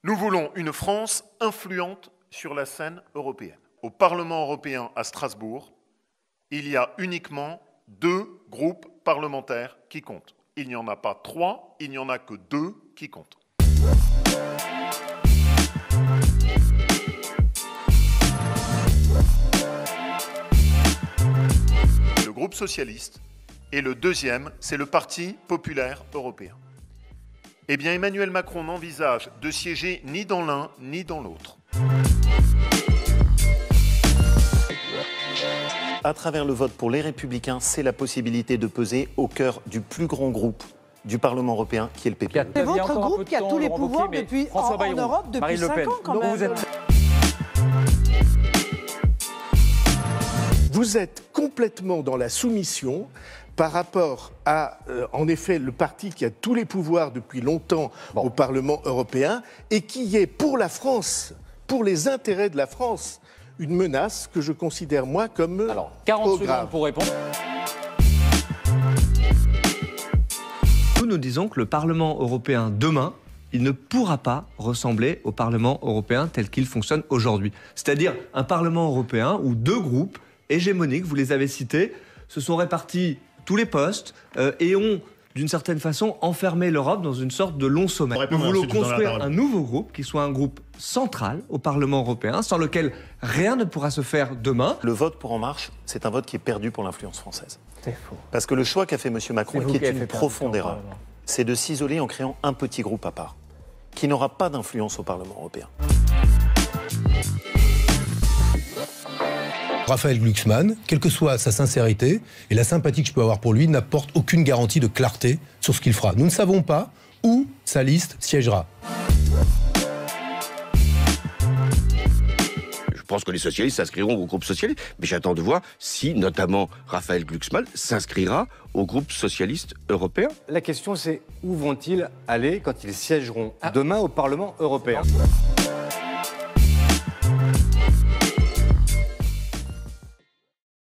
Nous voulons une France influente sur la scène européenne. Au Parlement européen à Strasbourg, il y a uniquement 2 groupes parlementaires qui comptent. Il n'y en a pas 3, il n'y en a que 2 qui comptent. Le groupe socialiste et le deuxième, c'est le Parti populaire européen. Eh bien, Emmanuel Macron n'envisage de siéger ni dans l'un ni dans l'autre. À travers le vote pour les Républicains, c'est la possibilité de peser au cœur du plus grand groupe du Parlement européen, qui est le PP. C'est votre groupe qui a tous les pouvoirs depuis, en Europe depuis 5 ans quand même. Vous êtes complètement dans la soumission par rapport à, en effet, le parti qui a tous les pouvoirs depuis longtemps au Parlement européen et qui est, pour la France, pour les intérêts de la France, une menace que je considère, moi, comme 40 secondes grave. pour répondre. Nous disons que le Parlement européen, demain, il ne pourra pas ressembler au Parlement européen tel qu'il fonctionne aujourd'hui. C'est-à-dire un Parlement européen où 2 groupes hégémoniques, vous les avez cités, se sont répartis tous les postes et ont, d'une certaine façon, enfermé l'Europe dans une sorte de long sommeil. Nous voulons construire un nouveau groupe qui soit un groupe central au Parlement européen, sans lequel rien ne pourra se faire demain. Le vote pour En Marche, c'est un vote qui est perdu pour l'influence française. C'est faux. Parce que le choix qu'a fait M. Macron, qui est une profonde erreur, c'est de s'isoler en créant un petit groupe à part, qui n'aura pas d'influence au Parlement européen. Raphaël Glucksmann, quelle que soit sa sincérité et la sympathie que je peux avoir pour lui, n'apporte aucune garantie de clarté sur ce qu'il fera. Nous ne savons pas où sa liste siégera. Je pense que les socialistes s'inscriront au groupe socialiste, mais j'attends de voir si, notamment, Raphaël Glucksmann s'inscrira au groupe socialiste européen. La question, c'est où vont-ils aller quand ils siégeront demain au Parlement européen ?